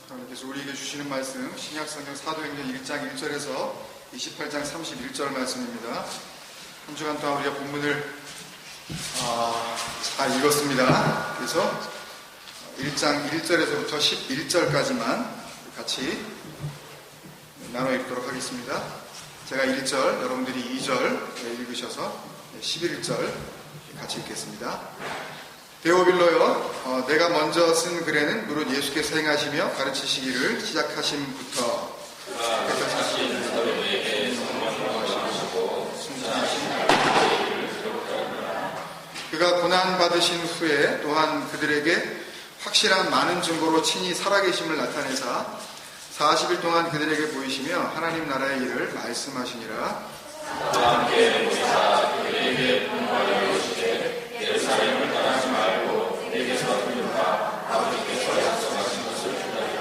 하나님께서 우리에게 주시는 말씀 신약성경 사도행전 1장 1절에서 28장 31절 말씀입니다. 한 주간 동안 우리가 본문을 잘 읽었습니다. 그래서 1장 1절에서부터 11절까지만 같이 나눠 읽도록 하겠습니다. 제가 1절, 여러분들이 2절 읽으셔서 11절 같이 읽겠습니다. 데오빌로여, 내가 먼저 쓴 글에는 무릇 예수께서 행하시며 가르치시기를 시작하심부터 그가 고난받으신 후에 또한 그들에게 확실한 많은 증거로 친히 살아계심을 나타내사 40일 동안 그들에게 보이시며 하나님 나라의 일을 말씀하시니라. 함께 모이사 그들에게 분부하여 이르시되 예루살렘을 떠나지 말고 내게서 들려라 아버지께서 약속하신 것을 기다리라.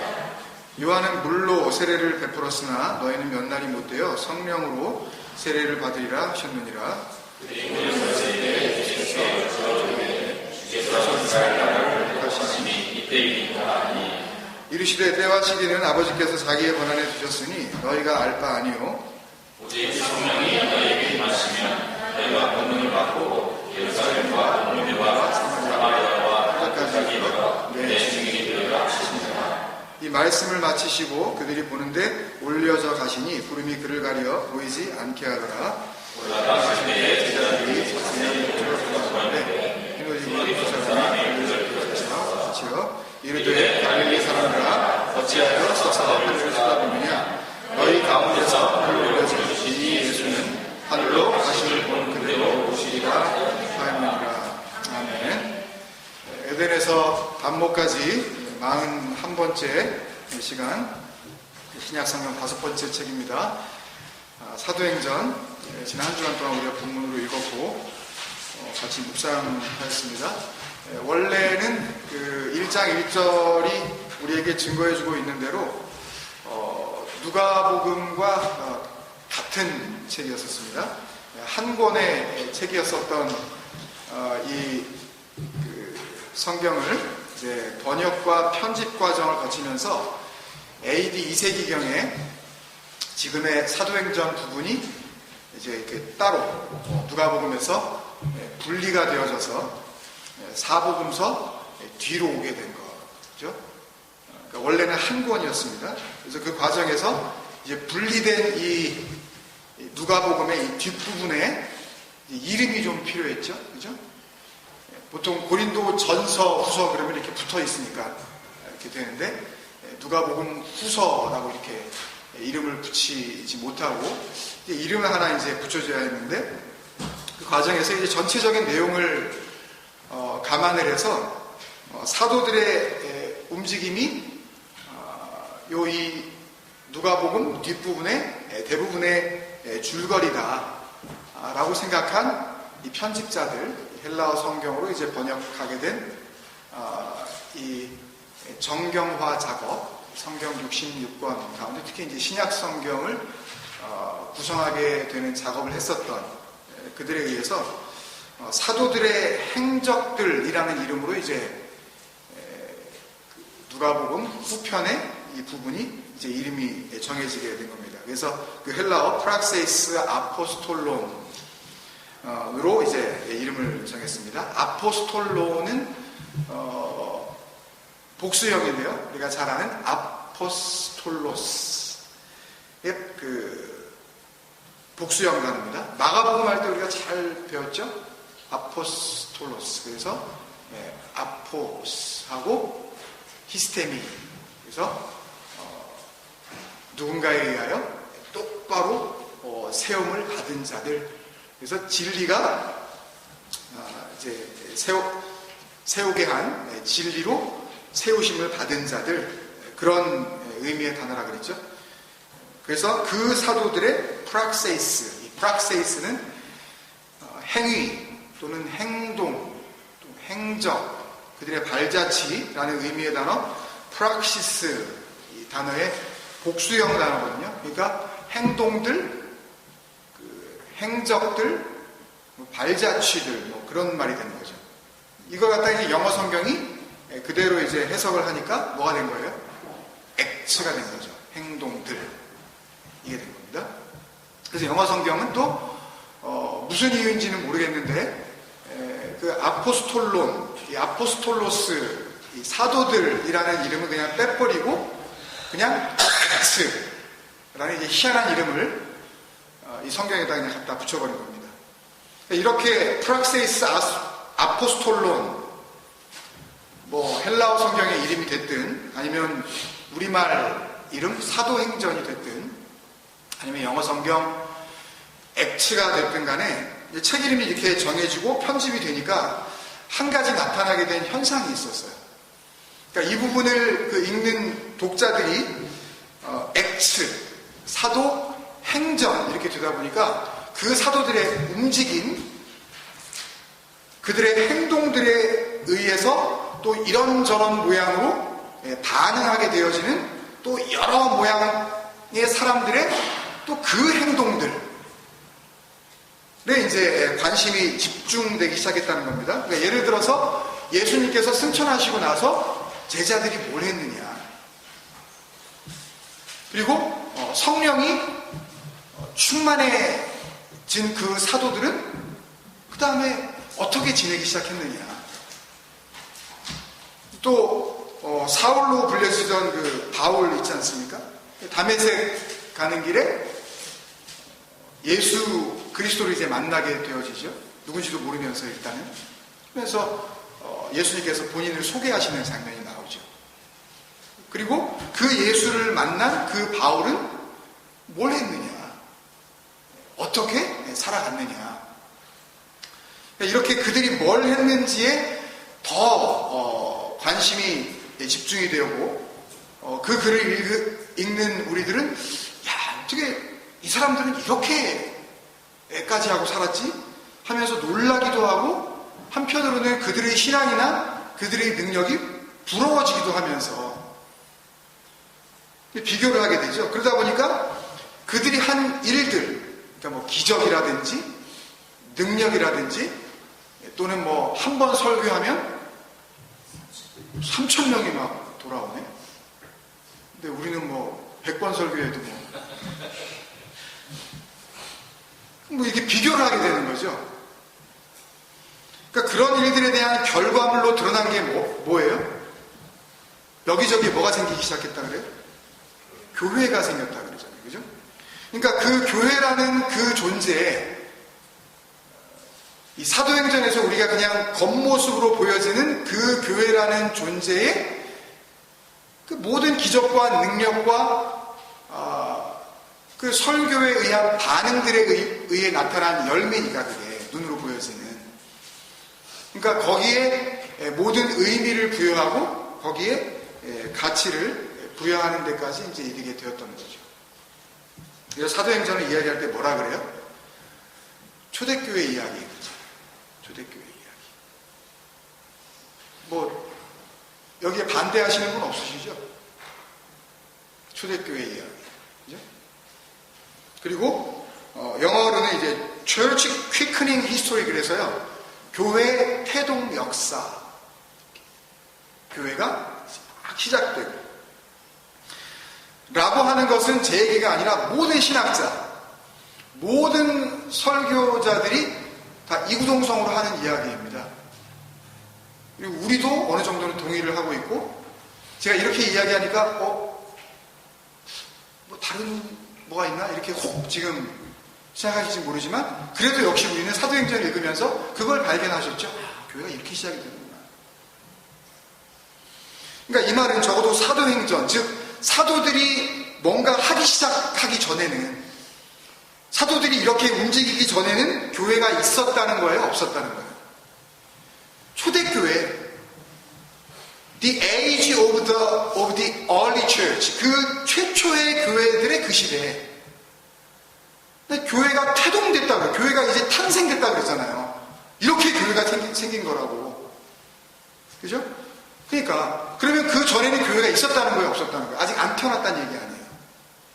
요한은 물로 세례를 베풀었으나 너희는 몇 날이 못되어 성령으로 세례를 받으리라 하셨느니라. 그리고 너희에게 주께서 저에게 주께서 이스라엘 나라를 택하시니 이때이니까 하니 이르시되 때와 시기는 아버지께서 자기의 권한에 두셨으니 너희가 알 바 아니요 오직 성령이 너희에게 임하시면 너희가 권능을 받고 예루살렘과 유대와 사마리아와 끝까지 이르러 내 증인이 되리라 하시니라. 이 말씀을 마치시고 그들이 보는데 올려져 가시니 구름이 그를 가려 보이지 않게 하더라. 올라가실 때에 제자들이 자신의 목적을 보았는데 히노디고 두 사람이 그를 붙여 이르되 갈릴리 사람들아 어찌하여 서서 하늘을 쳐다보느냐. 너희 가운데서 하늘로 올려진 이 예수는 하늘로 가심을 본 그대로 오시리라 하였느니라. 아멘. 에덴에서 반모까지 41번째 시간 신약성경 5번째 책입니다. 사도행전 지난 한 주간 동안 우리가 본문으로 읽었고 같이 묵상하였습니다. 원래는 그 1장 1절이 우리에게 증거해주고 있는 대로 누가복음과 같은 책이었었습니다. 한 권의 책이었었던 이 성경을 이제 번역과 편집 과정을 거치면서 AD 2세기경에 지금의 사도행전 부분이 이제 이렇게 따로 누가복음에서 분리가 되어져서 사복음서 뒤로 오게 된 거죠. 그러니까 원래는 한 권이었습니다. 그래서 그 과정에서 이제 분리된 이 누가복음의 이 뒷부분에 이름이 좀 필요했죠. 그죠? 보통 고린도 전서, 후서 그러면 이렇게 붙어 있으니까 이렇게 되는데 누가복음 후서라고 이렇게 이름을 붙이지 못하고 이름을 하나 이제 붙여줘야 했는데 그 과정에서 이제 전체적인 내용을 감안을 해서 사도들의 움직임이 이 누가복음 뒷부분의 대부분의 줄거리다라고 생각한 이 편집자들 헬라어 성경으로 이제 번역하게 된 이 정경화 작업, 성경 66권 가운데 특히 이제 신약 성경을 구성하게 되는 작업을 했었던 그들에 의해서 사도들의 행적들이라는 이름으로 이제 누가복음 후편의 이 부분이 이제 이름이 정해지게 된 겁니다. 그래서 그 헬라어 프락세이스 아포스톨론으로 이제 이름을 정했습니다. 아포스톨론은 복수형인데요. 우리가 잘 아는 아포스톨로스의 그 복수형 단어입니다. 마가복음 할 때 우리가 잘 배웠죠? 아포스톨로스. 그래서 아포스하고 히스테미. 그래서 누군가에 의하여 똑바로 세움을 받은 자들. 그래서 진리가 이제 세우게 한 진리로 세우심을 받은 자들. 그런 의미의 단어라 그랬죠. 그래서 그 사도들의 프락세이스. 이 프락세이스는 행위 또는 행동, 또 행적, 그들의 발자취라는 의미의 단어 프락시스 이 단어의 복수형 단어거든요. 그러니까 행동들, 행적들, 발자취들 그런 말이 되는 거죠. 이걸 갖다 이제 영어 성경이 그대로 이제 해석을 하니까 뭐가 된 거예요? 액츠가 된 거죠. 행동들. 이게 된 겁니다. 그래서 영어 성경은 또 무슨 이유인지는 모르겠는데 그 아포스톨론, 이 아포스톨로스, 이 사도들이라는 이름을 그냥 빼버리고 그냥 액츠라는 이제 희한한 이름을 이 성경에다 그냥 갖다 붙여버린 겁니다. 이렇게 프락세이스 아포스톨론, 뭐 헬라어 성경의 이름이 됐든 아니면 우리말 이름 사도행전이 됐든 아니면 영어 성경 액츠가 됐든 간에 책 이름이 이렇게 정해지고 편집이 되니까 한 가지 나타나게 된 현상이 있었어요. 그러니까 이 부분을 읽는 독자들이 액츠, 사도, 행전 이렇게 되다 보니까 그 사도들의 움직임, 그들의 행동들에 의해서 또 이런저런 모양으로 반응하게 되어지는 또 여러 모양의 사람들의 또 그 행동들에 이제 관심이 집중되기 시작했다는 겁니다. 그러니까 예를 들어서 예수님께서 승천하시고 나서 제자들이 뭘 했느냐, 그리고 성령이 충만해진 그 사도들은 그 다음에 어떻게 지내기 시작했느냐, 또 사울로 불려지던 그 바울 있지 않습니까? 다메섹 가는 길에 예수 그리스도를 이제 만나게 되어지죠. 누군지도 모르면서 일단은. 그래서 예수님께서 본인을 소개하시는 장면이 나오죠. 그리고 그 예수를 만난 그 바울은 뭘 했느냐, 어떻게 살아갔느냐, 이렇게 그들이 뭘 했는지에 더 관심이 집중이 되고 그 글을 읽는 우리들은 야, 어떻게 이 사람들은 이렇게까지 하고 살았지? 하면서 놀라기도 하고 한편으로는 그들의 신앙이나 그들의 능력이 부러워지기도 하면서 비교를 하게 되죠. 그러다 보니까 그들이 한 일들, 그러니까 뭐 기적이라든지 능력이라든지 또는 뭐 한 번 설교하면 3,000명이 막 돌아오네. 근데 우리는 뭐 100번 설교해도 뭐 이렇게 비교를 하게 되는 거죠. 그러니까 그런 일들에 대한 결과물로 드러난 게 뭐예요? 여기저기 뭐가 생기기 시작했다 그래요? 교회가 생겼다 그러잖아요. 그죠? 그러니까 그 교회라는 그 존재에 이 사도행전에서 우리가 그냥 겉모습으로 보여지는 그 교회라는 존재의 그 모든 기적과 능력과 그 설교에 의한 반응들에 의해 나타난 열매니까 그게 눈으로 보여지는. 그러니까 거기에 모든 의미를 부여하고 거기에 가치를 부여하는 데까지 이제 이르게 되었던 거죠. 그래서 사도행전을 이야기할 때 뭐라 그래요? 초대교회 이야기. 그렇죠? 초대교회 이야기. 뭐 여기에 반대하시는 분 없으시죠? 초대교회 이야기. 그죠? 그리고 영어로는 이제 Church Quickening History, 그래서요 교회 태동 역사. 교회가 막 시작되고 라고 하는 것은 제 얘기가 아니라 모든 신학자, 모든 설교자들이 다 이구동성으로 하는 이야기입니다. 그리고 우리도 어느 정도는 동의를 하고 있고, 제가 이렇게 이야기하니까 뭐 다른 뭐가 있나 이렇게 혹 지금 생각하실지 모르지만, 그래도 역시 우리는 사도행전을 읽으면서 그걸 발견하셨죠. 교회가 이렇게 시작이 되는구나. 그러니까 이 말은 적어도 사도행전, 즉 사도들이 뭔가 하기 시작하기 전에는, 사도들이 이렇게 움직이기 전에는 교회가 있었다는 거예요? 없었다는 거예요? 초대교회, the age of the early church, 그 최초의 교회들의 그 시대에 근데 교회가 태동됐다고요. 교회가 이제 탄생됐다고 그랬잖아요. 이렇게 교회가 생긴 거라고. 그죠? 그러니까 그러면 그 전에는 교회가 있었다는 거예요? 없었다는 거예요? 아직 안 태어났다는 얘기 아니에요.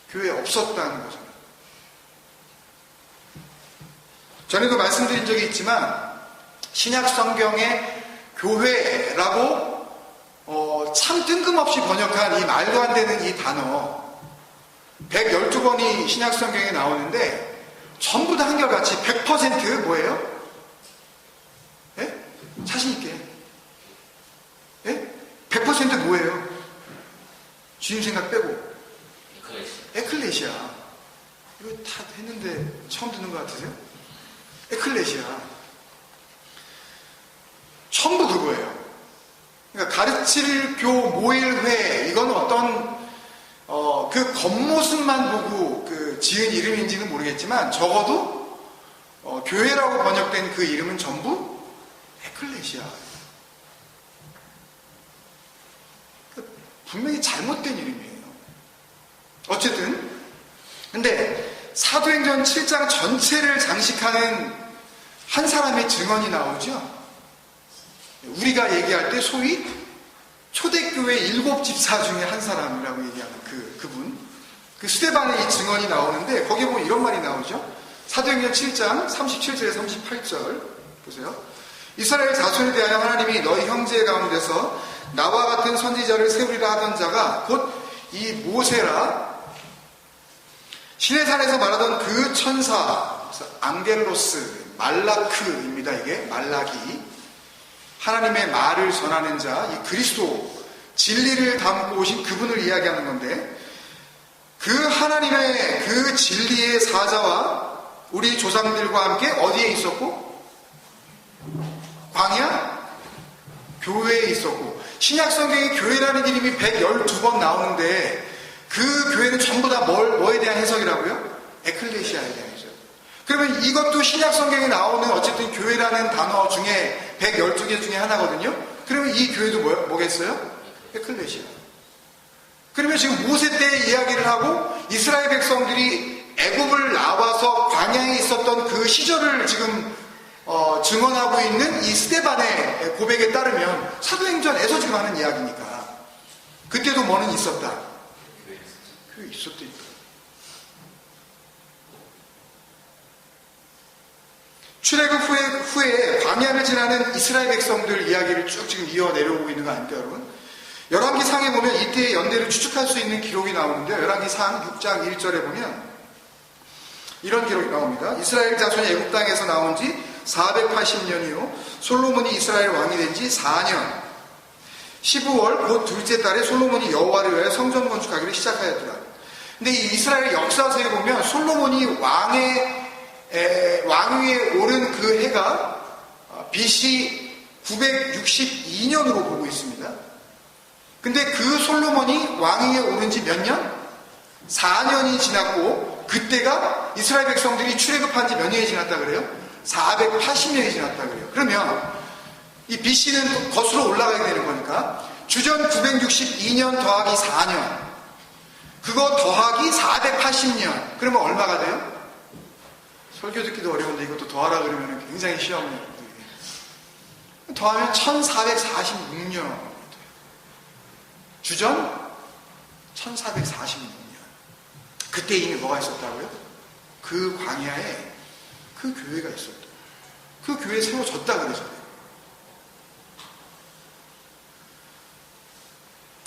교회에 없었다는 거잖아요. 전에도 말씀드린 적이 있지만 신약 성경에 교회라고 참 뜬금없이 번역한 이 말도 안 되는 이 단어 112번이 신약성경에 나오는데 전부 다 한결같이 100% 뭐예요? 예? 자신있게. 예? 100% 뭐예요? 주님 생각 빼고. 에클레시아. 이거 다 했는데 처음 듣는 것 같으세요? 에클레시아. 전부 그거예요. 그러니까 가르칠 교 모일회, 이건 어떤 그 겉모습만 보고 그 지은 이름인지는 모르겠지만 적어도 교회라고 번역된 그 이름은 전부 에클레시아. 분명히 잘못된 이름이에요. 어쨌든 근데 사도행전 7장 전체를 장식하는 한 사람의 증언이 나오죠. 우리가 얘기할 때 소위 초대교회 7집사 중에 한 사람이라고 얘기하는 그분, 그 스데반의 이 증언이 나오는데 거기에 보면 이런 말이 나오죠. 사도행전 7장 37절에 38절 보세요. 이스라엘 자손에 대하여 하나님이 너희 형제 가운데서 나와 같은 선지자를 세우리라 하던 자가 곧 이 모세라, 시내산에서 말하던 그 천사 앙겔로스 말라크입니다. 이게 말라기, 하나님의 말을 전하는 자, 이 그리스도 진리를 담고 오신 그분을 이야기하는 건데, 그 하나님의 그 진리의 사자와 우리 조상들과 함께 어디에 있었고? 광야? 교회에 있었고, 신약성경에 교회라는 이름이 112번 나오는데 그 교회는 전부 다 뭐에 대한 해석이라고요? 에클레시아에 대한 해석. 그러면 이것도 신약성경에 나오는 어쨌든 교회라는 단어 중에 112개 중에 하나거든요. 그러면 이 교회도 뭐겠어요? 에클레시아. 그러면 지금 모세 때 이야기를 하고 이스라엘 백성들이 애굽을 나와서 광야에 있었던 그 시절을 지금 증언하고 있는 이 스데반의 고백에 따르면 사도행전에서 지금 하는 이야기니까 그때도 뭐는 있었다. 교회 있었다니까. 출애굽 후에 광야를 지나는 이스라엘 백성들 이야기를 쭉 지금 이어 내려오고 있는 거 아닙니까, 여러분? 열왕기상에 보면 이때의 연대를 추측할 수 있는 기록이 나오는데요. 열왕기상 6장 1절에 보면 이런 기록이 나옵니다. 이스라엘 자손이 애굽 땅에서 나온 지 480년이요 솔로몬이 이스라엘 왕이 된 지 4년 15월 곧 둘째 달에 솔로몬이 여호와를 위하여 성전 건축하기를 시작하였더라. 근데 이 이스라엘 역사서에 보면 솔로몬이 왕위에 오른 그 해가 BC 962년으로 보고 있습니다. 근데 그 솔로몬이 왕위에 오른 지 몇 년? 4년이 지났고 그때가 이스라엘 백성들이 출애굽한 지 몇 년이 지났다 그래요? 480년이 지났다 그래요. 그러면 이 BC는 거슬러 올라가게 되는 거니까 주전 962년 더하기 4년 그거 더하기 480년 그러면 얼마가 돼요? 설교 듣기도 어려운데 이것도 더하라 그러면 굉장히 시험이에요. 더하면 1446년 주전 1446년 그때 이미 뭐가 있었다고요? 그 광야에 그 교회가 있었다. 그 교회에 세워졌다 그러잖아요.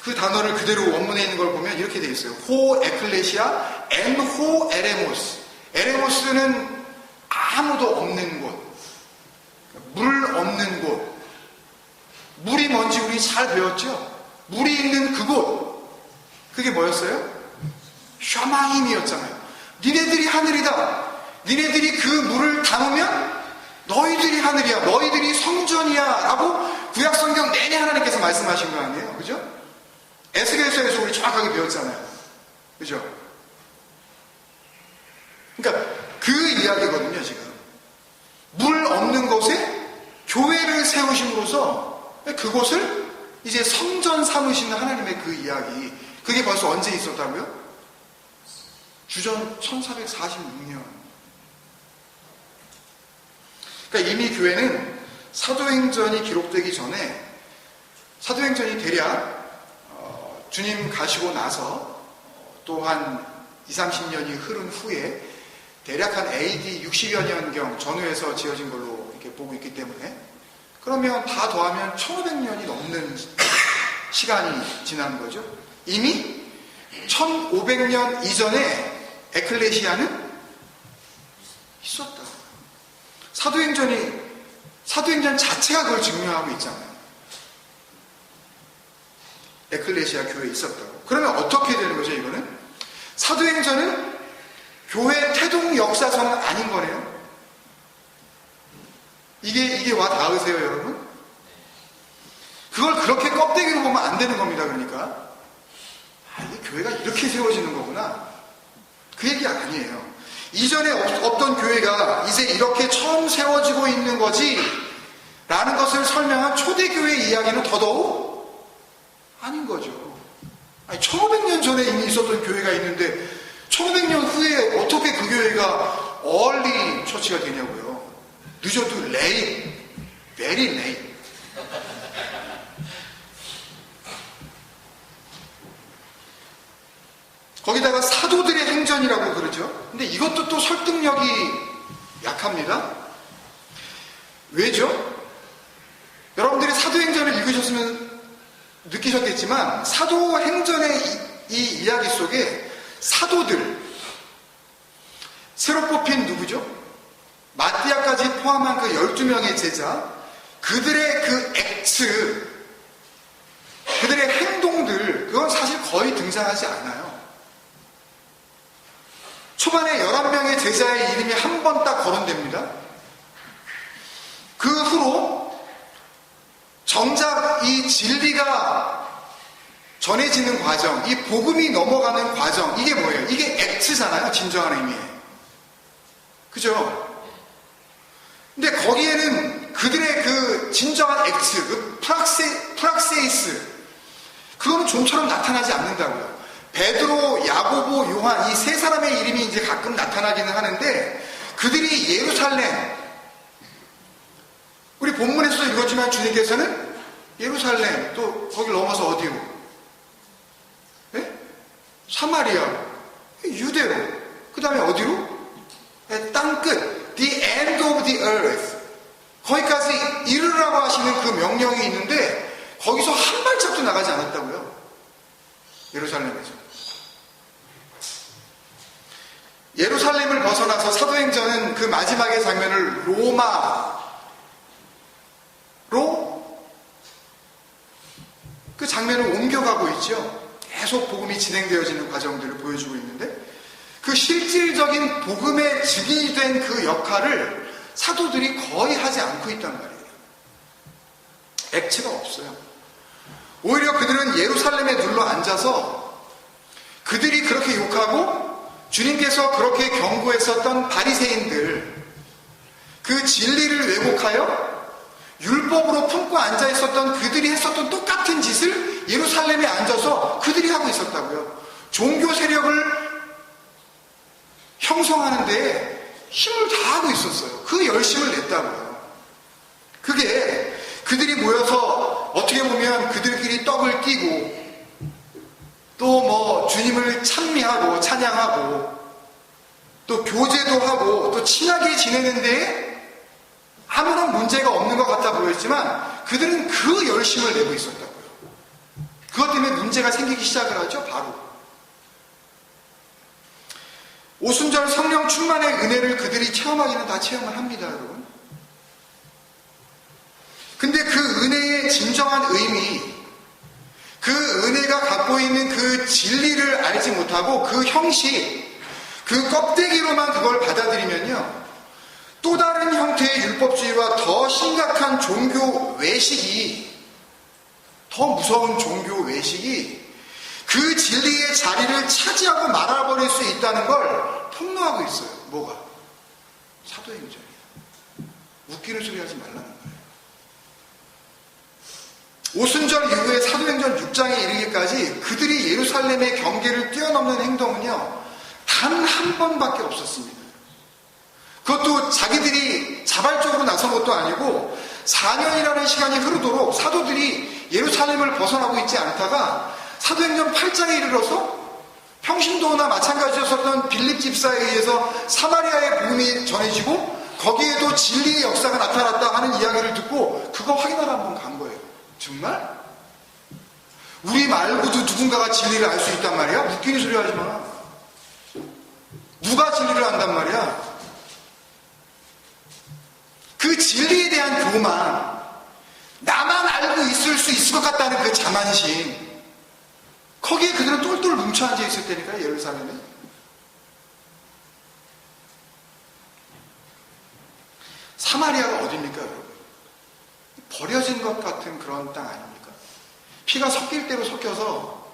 그 단어를 그대로 원문에 있는 걸 보면 이렇게 되어 있어요. 호 에클레시아 엔 호 에레모스. 에레모스는 아무도 없는 곳, 물 없는 곳. 물이 뭔지 우리 잘 배웠죠? 물이 있는 그곳. 그게 뭐였어요? 샤마임이었잖아요. 니네들이 하늘이다. 니네들이 그 물을 담으면 너희들이 하늘이야. 너희들이 성전이야. 라고 구약성경 내내 하나님께서 말씀하신 거 아니에요? 그죠? 에스겔서에서 우리 정확하게 배웠잖아요. 그죠? 그러니까 그 이야기거든요, 지금. 물 없는 곳에 교회를 세우심으로써 그곳을 이제 성전 삼으시는 하나님의 그 이야기. 그게 벌써 언제 있었다고요? 주전 1446년. 그러니까 이미 교회는 사도행전이 기록되기 전에 사도행전이 대략 주님 가시고 나서 또 한 20-30년이 흐른 후에 대략 한 AD 60여 년경 전후에서 지어진 걸로 이렇게 보고 있기 때문에 그러면 다 더하면 1500년이 넘는 시간이 지난 거죠. 이미 1500년 이전에 에클레시아는 있었다. 사도행전 자체가 그걸 증명하고 있잖아요. 에클레시아 교회에 있었다고. 그러면 어떻게 되는 거죠, 이거는? 사도행전은 교회 태동 역사서는 아닌 거네요. 이게 와 닿으세요, 여러분? 그걸 그렇게 껍데기로 보면 안 되는 겁니다, 그러니까. 이게 교회가 이렇게 세워지는 거구나. 그 얘기 아니에요. 이전에 없던 교회가 이제 이렇게 처음 세워지고 있는 거지 라는 것을 설명한 초대교회 이야기는 더더욱 아닌 거죠. 1500년 전에 이미 있었던 교회가 있는데 1500년 후에 어떻게 그 교회가 얼리 처치가 되냐고요. 늦어도 레이, 베리 레이. 거기다가 사도들의 행전이라고 그러죠. 근데 이것도 또 설득력이 약합니다. 왜죠? 여러분들이 사도행전을 읽으셨으면 느끼셨겠지만 사도행전의 이 이야기 속에 사도들, 새로 뽑힌 누구죠? 마띠아까지 포함한 그 12명의 제자, 그들의 그 액트, 그들의 행동들, 그건 사실 거의 등장하지 않아요. 초반에 11명의 제자의 이름이 한 번 딱 거론됩니다. 그 후로 정작 이 진리가 전해지는 과정, 이 복음이 넘어가는 과정, 이게 뭐예요? 이게 액트잖아요, 진정한 의미에. 그죠? 근데 거기에는 그들의 그 진정한 액트, 그 프락세이스, 그거는 좀처럼 나타나지 않는다고요. 베드로, 야고보, 요한 이 세 사람의 이름이 이제 가끔 나타나기는 하는데 그들이 예루살렘, 우리 본문에서도 읽었지만 주님께서는 예루살렘, 또 거기 넘어서 어디로? 네? 사마리아, 유대로, 그 다음에 어디로? 네, 땅끝, the end of the earth, 거기까지 이르라고 하시는 그 명령이 있는데 거기서 한 발짝도 나가지 않았다고요. 예루살렘에서. 예루살렘을 벗어나서 사도행전은 그 마지막의 장면을 로마로 그 장면을 옮겨가고 있죠. 계속 복음이 진행되어지는 과정들을 보여주고 있는데 그 실질적인 복음의 증인이 된 그 역할을 사도들이 거의 하지 않고 있단 말이에요. 액체가 없어요. 오히려 그들은 예루살렘에 눌러 앉아서 그들이 그렇게 욕하고 주님께서 그렇게 경고했었던 바리새인들, 그 진리를 왜곡하여 율법으로 품고 앉아 있었던 그들이 했었던 똑같은 짓을 예루살렘에 앉아서 그들이 하고 있었다고요. 종교 세력을 형성하는 데에 힘을 다하고 있었어요. 그 열심을 냈다고요. 그게 그들이 모여서 어떻게 보면 그들끼리 떡을 띄고 또 뭐 주님을 찬미하고 찬양하고 또 교제도 하고 또 친하게 지내는데 아무런 문제가 없는 것 같아 보였지만 그들은 그 열심을 내고 있었다고요. 그것 때문에 문제가 생기기 시작을 하죠. 바로 오순절 성령 충만의 은혜를 그들이 체험하기는 다 체험을 합니다, 여러분. 근데 그 은혜의 진정한 의미, 그 은혜가 갖고 있는 그 진리를 알지 못하고 그 형식, 그 껍데기로만 그걸 받아들이면요, 또 다른 형태의 율법주의와 더 심각한 종교 외식이, 더 무서운 종교 외식이 그 진리의 자리를 차지하고 말아버릴 수 있다는 걸 폭로하고 있어요. 뭐가? 사도행전이에요. 웃기는 소리 하지 말라는 거예요. 오순절 이후에 사도행전 6장에 이르기까지 그들이 예루살렘의 경계를 뛰어넘는 행동은요, 단 한 번밖에 없었습니다. 그것도 자기들이 자발적으로 나선 것도 아니고 4년이라는 시간이 흐르도록 사도들이 예루살렘을 벗어나고 있지 않다가 사도행전 8장에 이르러서 평신도나 마찬가지였었던 빌립 집사에 의해서 사마리아의 복음이 전해지고 거기에도 진리의 역사가 나타났다 하는 이야기를 듣고 그거 확인하러 한번 간 거예요. 정말? 우리 말고도 누군가가 진리를 알 수 있단 말이야? 웃기는 소리 하지 마. 누가 진리를 안단 말이야? 그 진리에 대한 교만, 나만 알고 있을 수 있을 것 같다는 그 자만심, 거기에 그들은 똘똘 뭉쳐 앉아 있을 때니까, 예루살렘에. 사마리아가 어딥니까, 여러분? 버려진 것 같은 그런 땅 아닙니까? 피가 섞일 대로 섞여서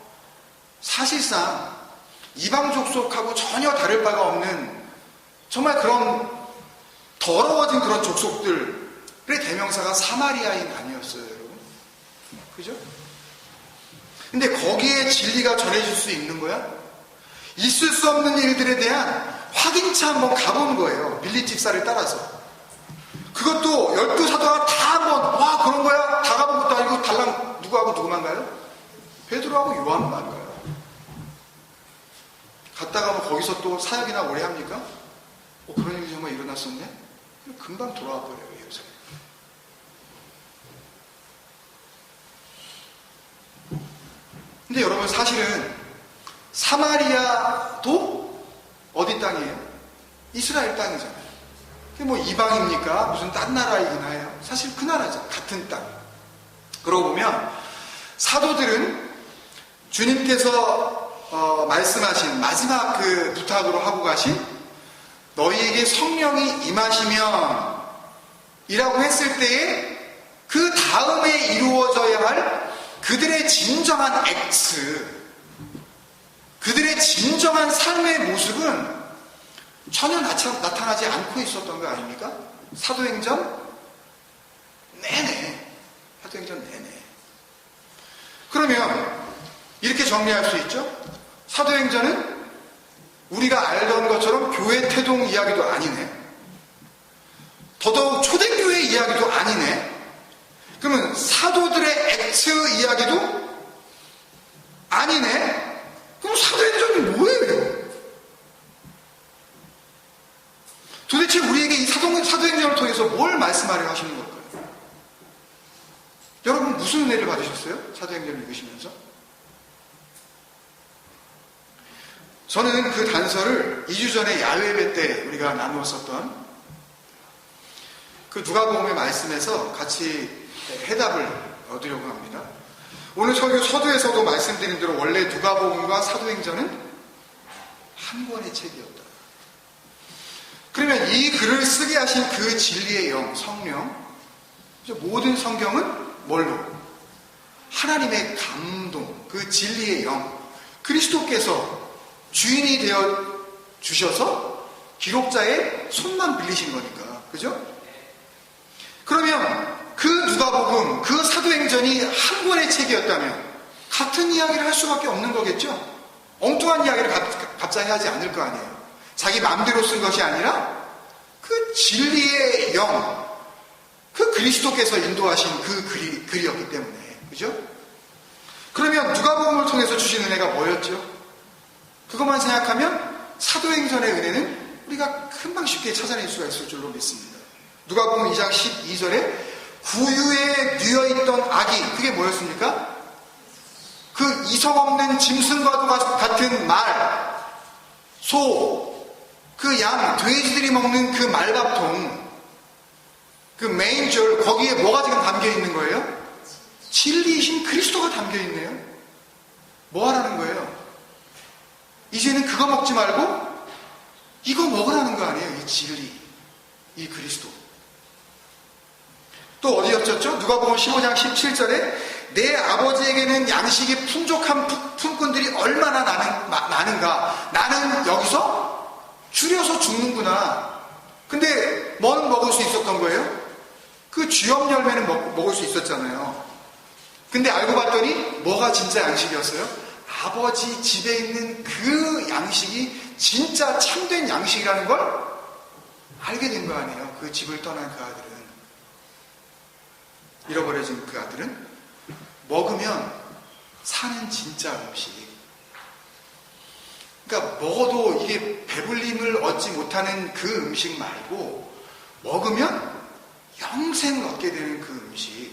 사실상 이방 족속하고 전혀 다를 바가 없는 정말 그런 더러워진 그런 족속들의 대명사가 사마리아인 아니었어요, 여러분? 그죠? 근데 거기에 진리가 전해질 수 있는 거야? 있을 수 없는 일들에 대한 확인차 한번 가본 거예요. 밀리 집사를 따라서. 그것도 12사도가 다 한번, 와, 그런 거야? 다 가본 것도 아니고 달랑 누구하고 누구만 가요? 베드로하고 요한만 가요. 갔다가 뭐 거기서 또 사역이나 오래 합니까? 그런 일이 정말 일어났었네? 금방 돌아와 버려요, 예루살렘. 근데 여러분, 사실은 사마리아도 어디 땅이에요? 이스라엘 땅이잖아요. 그게 뭐 이방입니까? 무슨 딴 나라이긴 해요. 사실 그 나라죠. 같은 땅. 그러고 보면 사도들은 주님께서 말씀하신 마지막 그 부탁으로 하고 가신 너희에게 성령이 임하시면 이라고 했을 때에 그 다음에 이루어져야 할 그들의 진정한 액트, 그들의 진정한 삶의 모습은 전혀 나타나지 않고 있었던 거 아닙니까? 사도행전 내내. 사도행전 내내. 그러면 이렇게 정리할 수 있죠? 사도행전은 우리가 알던 것처럼 교회 태동 이야기도 아니네. 더더욱 초대교회 이야기도 아니네. 그러면 사도들의 액트 이야기도 아니네. 그럼 사도행전이 뭐예요? 도대체 우리에게 이 사도행전을 통해서 뭘 말씀하려 하시는 걸까요? 여러분 무슨 은혜를 받으셨어요? 사도행전을 읽으시면서? 저는 그 단서를 2주 전에 야외배 때 우리가 나누었었던 그 누가복음의 말씀에서 같이 해답을 얻으려고 합니다. 오늘 설교 서두에서도 말씀드린 대로 원래 누가복음과 사도행전은 한 권의 책이었다. 그러면 이 글을 쓰게 하신 그 진리의 영, 성령, 모든 성경은 뭘로? 하나님의 감동, 그 진리의 영, 그리스도께서 주인이 되어 주셔서 기록자의 손만 빌리신 거니까. 그죠? 그러면 그 누가복음, 그 사도행전이 한 권의 책이었다면 같은 이야기를 할 수밖에 없는 거겠죠? 엉뚱한 이야기를 갑자기 하지 않을 거 아니에요. 자기 마음대로 쓴 것이 아니라 그 진리의 영, 그 그리스도께서 인도하신 그 글이었기 때문에. 그죠? 그러면 누가복음을 통해서 주신 은혜가 뭐였죠? 그것만 생각하면 사도행전의 은혜는 우리가 금방 쉽게 찾아낼 수가 있을 줄로 믿습니다. 누가복음 2장 12절에 구유에 뉘어있던 아기, 그게 뭐였습니까? 그 이성 없는 짐승과도 같은 말, 소, 그 양, 돼지들이 먹는 그 말밥통, 그 메인줄, 거기에 뭐가 지금 담겨 있는 거예요? 진리이신 그리스도가 담겨 있네요. 뭐 하라는 거예요? 이제는 그거 먹지 말고 이거 먹으라는 거 아니에요? 이 진리, 이 그리스도. 또 어디였죠? 누가복음 15장 17절에 내 아버지에게는 양식이 풍족한 품꾼들이 얼마나 나는가. 나는 여기서 줄여서 죽는구나. 근데 뭐는 먹을 수 있었던 거예요? 그 쥐염 열매는 먹을 수 있었잖아요. 근데 알고 봤더니 뭐가 진짜 양식이었어요? 아버지 집에 있는 그 양식이 진짜 참된 양식이라는 걸 알게 된 거 아니에요? 그 집을 떠난 그 아들은. 잃어버려진 그 아들은 먹으면 사는 진짜 음식. 그러니까 먹어도 이게 배불림을 얻지 못하는 그 음식 말고 먹으면 영생을 얻게 되는 그 음식.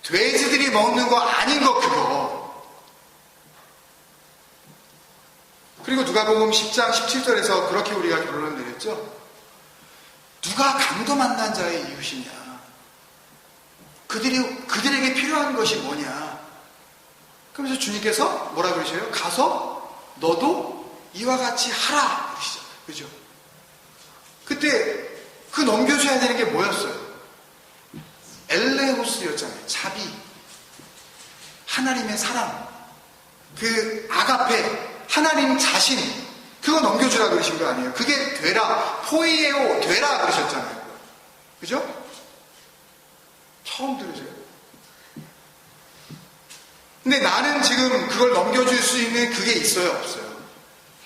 돼지들이 먹는 거 아닌 거 그거. 그리고 누가복음 10장 17절에서 그렇게 우리가 결론을 내렸죠. 누가 강도 만난 자의 이웃이냐? 그들에게 필요한 것이 뭐냐? 그러면서 주님께서 뭐라 그러셔요? 가서 너도 이와 같이 하라 그러시죠. 그죠? 그때 그 넘겨줘야 되는 게 뭐였어요? 엘레호스였잖아요. 자비, 하나님의 사랑, 그 아가페, 하나님 자신, 그거 넘겨주라 그러신 거 아니에요? 그게 되라, 포이에오, 되라 그러셨잖아요. 그죠? 처음 들으세요? 근데 나는 지금 그걸 넘겨줄 수 있는 그게 있어요, 없어요?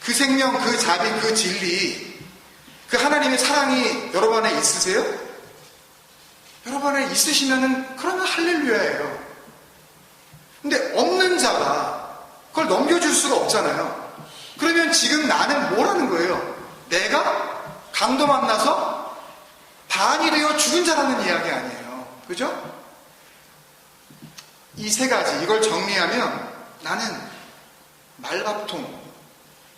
그 생명, 그 자비, 그 진리, 그 하나님의 사랑이 여러분 안에 있으세요? 여러분 안에 있으시면은 그러면 할렐루야예요. 근데 없는 자가 그걸 넘겨줄 수가 없잖아요. 그러면 지금 나는 뭐라는 거예요? 내가 강도 만나서 반이 되어 죽은 자라는 이야기 아니에요. 그죠? 이 세 가지, 이걸 정리하면 나는 말밥통,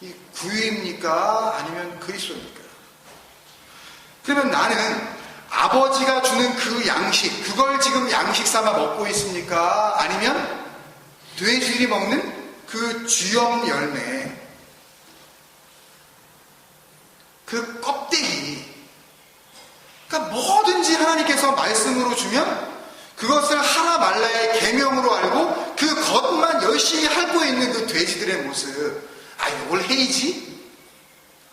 이 구유입니까? 아니면 그리스도입니까? 그러면 나는 아버지가 주는 그 양식, 그걸 지금 양식 삼아 먹고 있습니까? 아니면 돼지들이 먹는 그 주염 열매, 그 껍데기, 그러니까 뭐든지 하나님께서 말씀으로 주면 그것을 하라 말라의 계명으로 알고 그 것만 열심히 핥고 있는 그 돼지들의 모습, 아 이걸 해이지?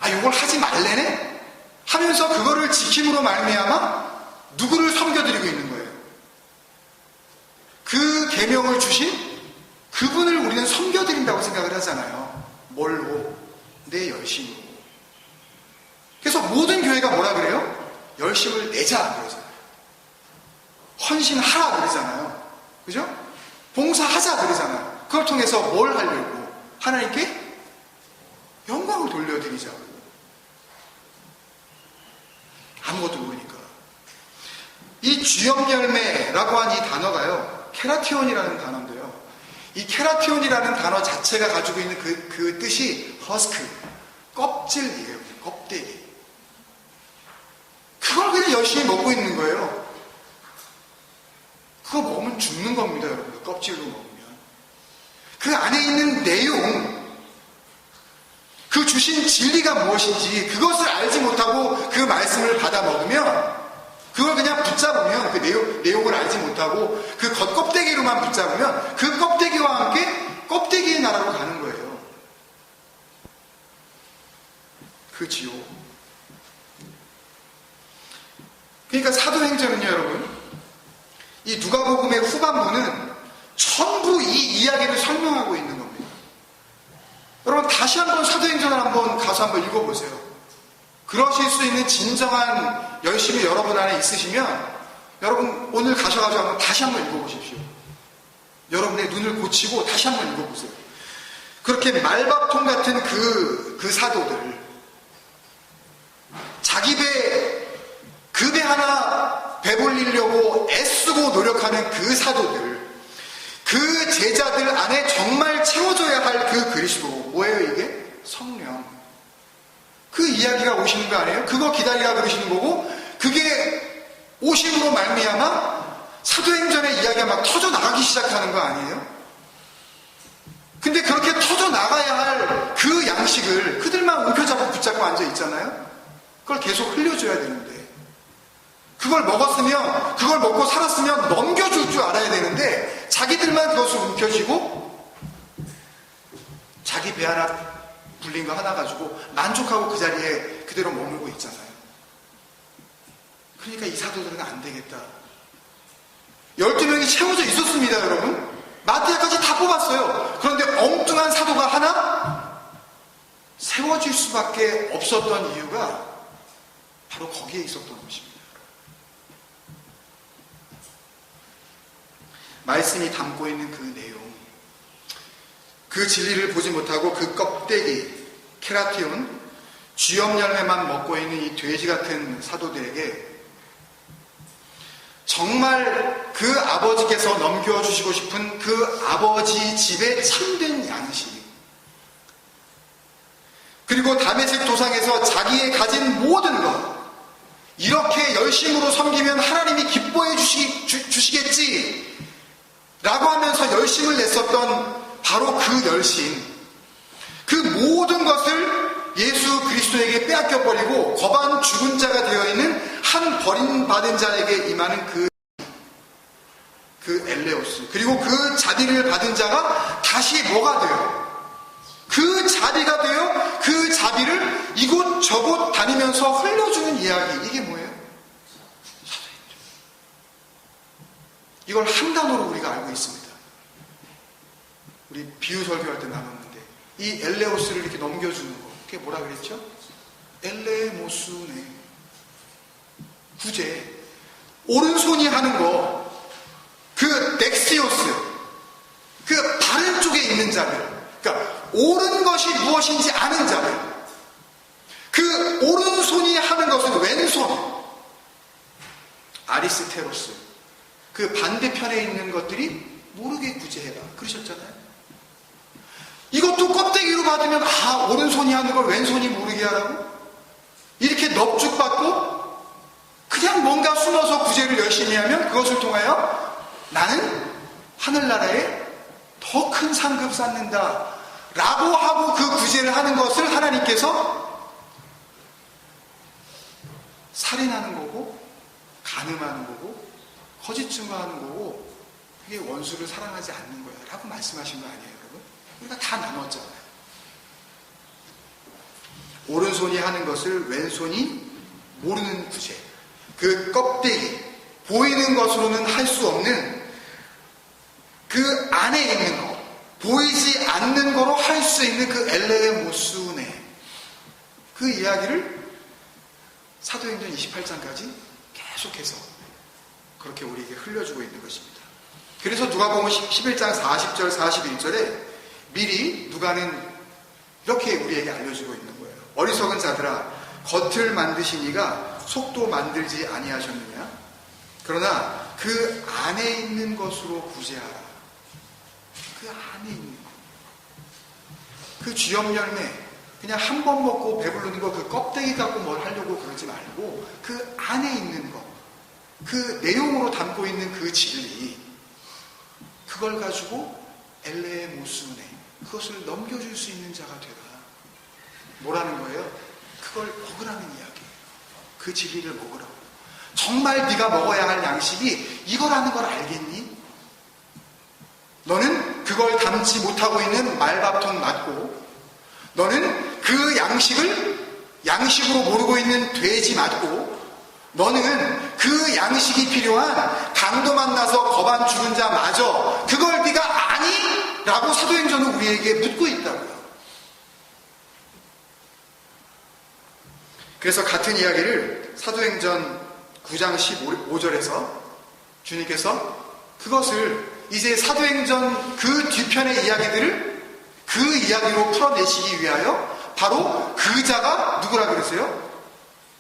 아 이걸 하지 말래네? 하면서 그거를 지킴으로 말미암아 누구를 섬겨드리고 있는 거예요? 그 계명을 주신 그분을 우리는 섬겨드린다고 생각을 하잖아요. 뭘로? 내 열심으로. 그래서 모든 교회가 뭐라 그래요? 열심을 내자 그러잖아요. 헌신하라 그러잖아요. 그죠? 봉사하자 그러잖아요. 그걸 통해서 뭘 하려고? 하나님께 영광을 돌려드리자고. 아무것도 모르니까. 이 주염 열매라고 한 이 단어가요, 케라티온이라는 단어인데요. 이 케라티온이라는 단어 자체가 가지고 있는 그 뜻이 허스크, 껍질이에요. 껍데기. 그걸 그냥 열심히 먹고 있는 거예요. 그거 먹으면 죽는 겁니다, 여러분. 껍질로 먹으면. 그 안에 있는 내용, 그 주신 진리가 무엇인지 그것을 알지 못하고 그 말씀을 받아 먹으면, 그걸 그냥 붙잡으면, 그 내용을 알지 못하고 그 겉껍데기로만 붙잡으면 그 껍데기와 함께 껍데기의 나라로 가는 거예요. 그 지옥. 그러니까 사도행전은요, 여러분, 이 누가복음의 후반부는 전부 이 이야기를 설명하고 있는 겁니다. 여러분 다시 한번 사도행전을 한번 가서 한번 읽어보세요. 그러실 수 있는 진정한 열심이 여러분 안에 있으시면 여러분 오늘 가셔가지고 한번 다시 한번 읽어보십시오. 여러분의 눈을 고치고 다시 한번 읽어보세요. 그렇게 말밥통 같은 그 사도들, 자기 그 배 하나 배불리려고 애쓰고 노력하는 그 사도들, 그 제자들 안에 정말 채워져야 할 그 그리스도, 뭐예요 이게? 성령. 그 이야기가 오시는 거 아니에요? 그거 기다리라 그러시는 거고, 그게 오심으로 말미암아 사도행전의 이야기가 막 터져 나가기 시작하는 거 아니에요? 근데 그렇게 터져 나가야 할 그 양식을 그들만 움켜잡고 붙잡고 앉아 있잖아요? 그걸 계속 흘려줘야 되는데, 그걸 먹었으면, 그걸 먹고 살았으면 넘겨줄 줄 알아야 되는데, 자기들만 그것을 움켜쥐고 자기 배 하나 불린 거 하나 가지고 만족하고 그 자리에 그대로 머물고 있잖아요. 그러니까 이 사도들은 안 되겠다. 12명이 채워져 있었습니다, 여러분. 마띠아까지 다 뽑았어요. 그런데 엉뚱한 사도가 하나 세워질 수밖에 없었던 이유가 바로 거기에 있었던 것입니다. 말씀이 담고 있는 그 내용, 그 진리를 보지 못하고 그 껍데기, 케라티온, 주염 열매만 먹고 있는 이 돼지 같은 사도들에게 정말 그 아버지께서 넘겨주시고 싶은 그 아버지 집의 참된 양식, 그리고 다메섹 도상에서 자기의 가진 모든 것, 이렇게 열심으로 섬기면 하나님이 기뻐해 주시겠지 라고 하면서 열심을 냈었던 바로 그 열심, 그 모든 것을 예수 그리스도에게 빼앗겨버리고 거반 죽은 자가 되어있는 한 버림받은 자에게 임하는 그 엘레오스, 그리고 그 자비를 받은 자가 다시 뭐가 돼요? 그 자비가 되어 그 자비를 이곳저곳 다니면서 흘려주는 이야기. 이게 뭐예요? 사도행전. 이걸 한 단어로 우리가 알고 있습니다. 우리 비유 설교할 때 나눴는데 이 엘레오스를 이렇게 넘겨주는 거, 그게 뭐라 그랬죠? 엘레모스네. 구제. 오른손이 하는 거, 그 넥시오스, 그 바른 쪽에 있는 자들, 그러니까 옳은 것이 무엇인지 아는 자들, 그 오른손이 하는 것은 왼손, 아리스테로스, 그 반대편에 있는 것들이 모르게 구제해라 그러셨잖아요. 이것도 껍데기로 받으면 오른손이 하는 걸 왼손이 모르게 하라고? 이렇게 넙죽받고 그냥 뭔가 숨어서 구제를 열심히 하면 그것을 통하여 나는 하늘나라에 더 큰 상급 쌓는다 라고 하고 그 구제를 하는 것을 하나님께서 살인하는 거고, 간음하는 거고, 거짓 증거하는 거고, 그게 원수를 사랑하지 않는 거야 라고 말씀하신 거 아니에요, 여러분? 우리가 다 나눴잖아요. 오른손이 하는 것을 왼손이 모르는 구제, 그 껍데기, 보이는 것으로는 할 수 없는 그 안에 있는 것, 보이지 않는 거로 할 수 있는 그 엘레모스네, 그 이야기를 사도행전 28장까지 계속해서 그렇게 우리에게 흘려주고 있는 것입니다. 그래서 누가복음 11장 40절 41절에 미리 누가는 이렇게 우리에게 알려주고 있는 거예요. 어리석은 자들아, 겉을 만드신 이가 속도 만들지 아니하셨느냐? 그러나 그 안에 있는 것으로 구제하라. 그 안에 있는 것, 그 쥐염 열매, 그냥 한 번 먹고 배부르는 거, 그 껍데기 갖고 뭘 하려고 그러지 말고 그 안에 있는 것, 그 내용으로 담고 있는 그 진리, 그걸 가지고 엘레모스네, 그것을 넘겨줄 수 있는 자가 되라. 뭐라는 거예요? 그걸 먹으라는 이야기예요. 그 진리를 먹으라고. 정말 네가 먹어야 할 양식이 이거라는 걸 알겠니? 너는 그걸 담지 못하고 있는 말밥통 맞고, 너는 그 양식을 양식으로 모르고 있는 돼지 맞고, 너는 그 양식이 필요한 강도 만나서 거반 죽은 자 맞어. 그걸 네가 아니? 라고 사도행전은 우리에게 묻고 있다고요. 그래서 같은 이야기를 사도행전 9장 15절에서 주님께서 그것을 이제 사도행전 그 뒤편의 이야기들을 그 이야기로 풀어내시기 위하여 바로 그 자가 누구라 그랬어요?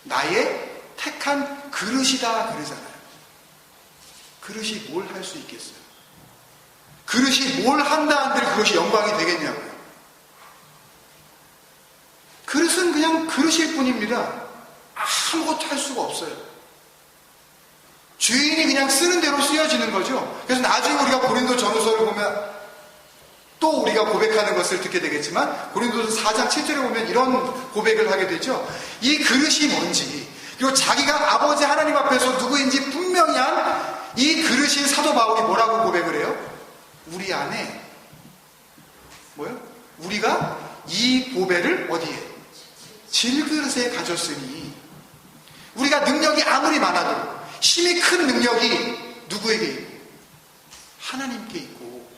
나의 택한 그릇이다 그러잖아요. 그릇이 뭘 할 수 있겠어요? 그릇이 뭘 한다 한들 그것이 영광이 되겠냐고요. 그릇은 그냥 그릇일 뿐입니다. 아무것도 할 수가 없어요. 주인이 그냥 쓰는 대로 쓰여지는 거죠. 그래서 나중에 우리가 고린도 전후서를 보면 또 우리가 고백하는 것을 듣게 되겠지만 고린도서 4장 7절에 보면 이런 고백을 하게 되죠. 이 그릇이 뭔지, 그리고 자기가 아버지 하나님 앞에서 누구인지 분명히 한 이 그릇인 사도 바울이 뭐라고 고백을 해요? 우리 안에 뭐요? 우리가 이 보배를 어디에? 질그릇에 가졌으니, 우리가 능력이 아무리 많아도 힘이 큰 능력이 누구에게 있고? 하나님께 있고,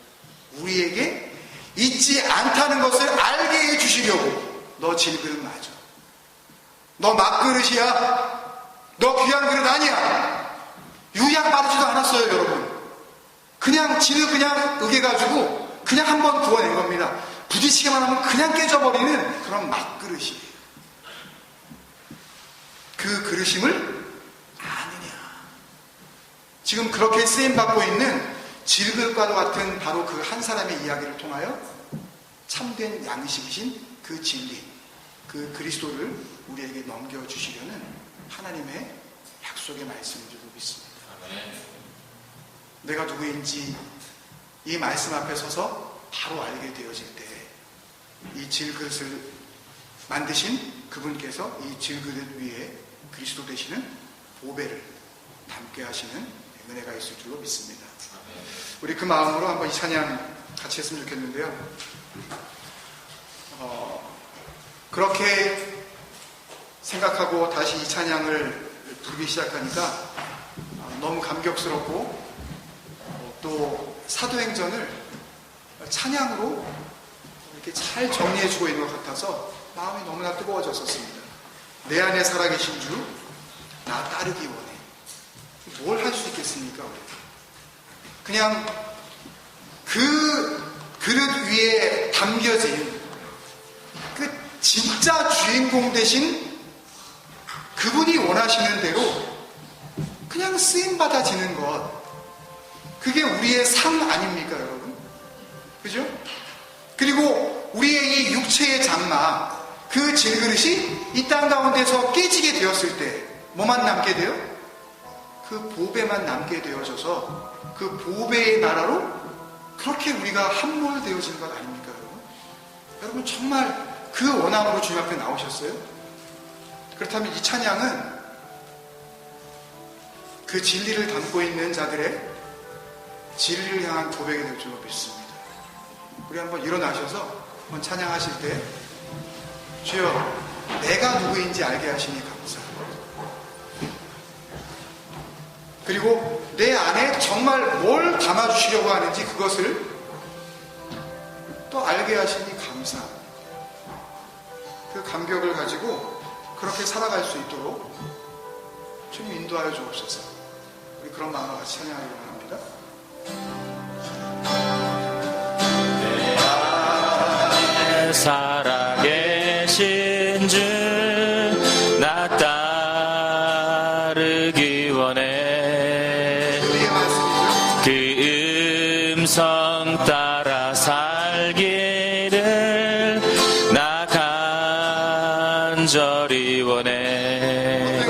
우리에게 있지 않다는 것을 알게 해주시려고 너 질그릇 맞아, 너 막그릇이야, 너 귀한 그릇 아니야, 유약 바르지도 않았어요 여러분. 그냥 진을 그냥 으개가지고 그냥 한번 구워낸 겁니다. 부딪히기만 하면 그냥 깨져버리는 그런 막그릇이에요. 그 그릇임을 아느냐. 지금 그렇게 쓰임받고 있는 질그릇과도 같은 바로 그 한 사람의 이야기를 통하여 참된 양식이신 그 진리, 그 그리스도를 우리에게 넘겨주시려는 하나님의 약속의 말씀인 줄 믿습니다. 내가 누구인지 이 말씀 앞에 서서 바로 알게 되어질 때 이 질그릇을 만드신 그분께서 이 질그릇 위에 그리스도 되시는 보배를 담게 하시는 은혜가 있을 줄로 믿습니다. 우리 그 마음으로 한번 이 찬양 같이 했으면 좋겠는데요. 그렇게 생각하고 다시 이 찬양을 부르기 시작하니까 너무 감격스럽고 또 사도행전을 찬양으로 이렇게 잘 정리해주고 있는 것 같아서 마음이 너무나 뜨거워졌었습니다. 내 안에 살아계신 주, 나 따르기 원해. 뭘 할 수 있겠습니까? 그냥 그 그릇 위에 담겨진 그 진짜 주인공 되신 그분이 원하시는 대로 그냥 쓰임받아지는 것, 그게 우리의 삶 아닙니까, 여러분? 그죠? 그리고 우리의 이 육체의 장막, 그 질그릇이 이 땅 가운데서 깨지게 되었을 때 뭐만 남게 돼요? 그 보배만 남게 되어져서 그 보배의 나라로 그렇게 우리가 함몰되어진 것 아닙니까, 여러분? 여러분 정말 그 원함으로 주님 앞에 나오셨어요? 그렇다면 이 찬양은 그 진리를 담고 있는 자들의 진리를 향한 고백이 될 줄로 믿습니다. 우리 한번 일어나셔서 한번 찬양하실 때 주여 내가 누구인지 알게 하시니 감사합니다. 그리고 내 안에 정말 뭘 담아주시려고 하는지 그것을 또 알게 하시니 감사합니다. 그 감격을 가지고 그렇게 살아갈 수 있도록 좀 인도하여 주옵소서. 우리 그런 마음으로 같이 찬양하기 원합니다. 내 안에 살아계신 주 나 따르기 원해. 그 음성 따라 살기를 나 간절히 원해.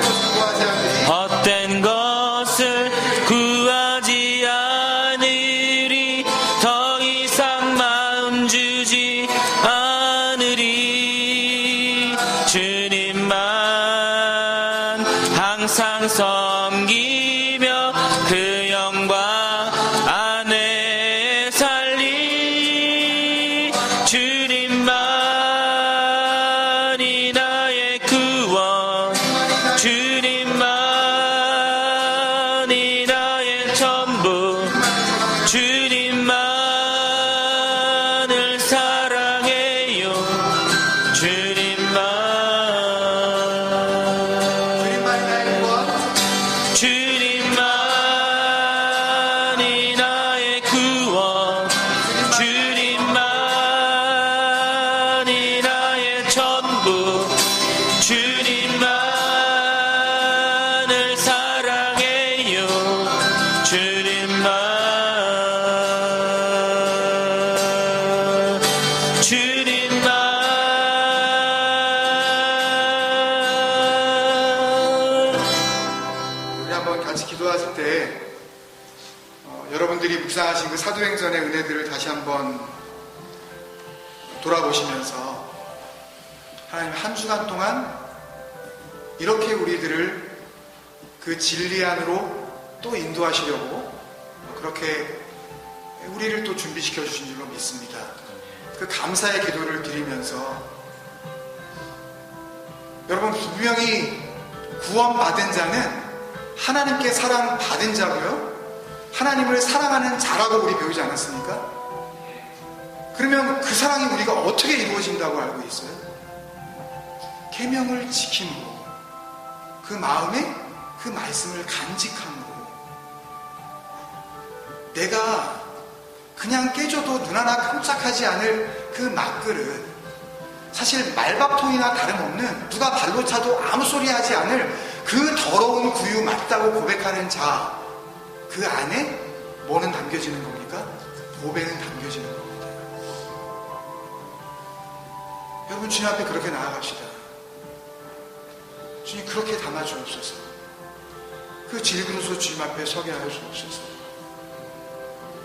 헛된 것을 구하지 않으리. 더 이상 마음 주지 않으리. 주님만 항상 섬기며 그 영광 안에 살리. 주님만이 나의 구원, 주님만이 나의 전부, 주님만을 사랑해요. 주님만이 나의 구원, 주님만이 나의 전부, 주님만을 사랑해요. 주님만. 우리 한번 같이 기도하실 때 여러분들이 묵상하신 그 사도행전의 은혜들을 다시 한번 돌아보시면서 하나님 한 주간 동안 이렇게 우리들을 그 진리 안으로 또 인도하시려고 그렇게 우리를 또 준비시켜 주신 줄로 믿습니다. 그 감사의 기도를 드리면서 여러분 분명히 구원받은 자는 하나님께 사랑받은 자고요, 하나님을 사랑하는 자라고 우리 배우지 않았습니까? 그러면 그 사랑이 우리가 어떻게 이루어진다고 알고 있어요? 계명을 지킴으로, 그 마음에 그 말씀을 간직함으로. 내가 그냥 깨져도 눈 하나 깜짝하지 않을 그 막그릇, 사실 말밥통이나 다름없는, 누가 발로 차도 아무 소리 하지 않을 그 더러운 구유 맞다고 고백하는 자, 그 안에 뭐는 담겨지는 겁니까? 보배는 담겨지는 겁니다. 여러분 주님 앞에 그렇게 나아갑시다. 주님 그렇게 담아 주옵소서. 그 질그릇으로 주님 앞에 서게 하여 주옵소서.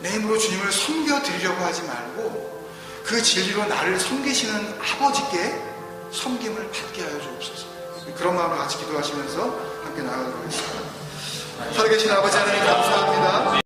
내 힘으로 주님을 섬겨드리려고 하지 말고 그 진리로 나를 섬기시는 아버지께 섬김을 받게 하여 주옵소서. 그런 마음으로 같이 기도하시면서 함께 나아가도록 하겠습니다. 살아계신 아버지 하나님 감사합니다.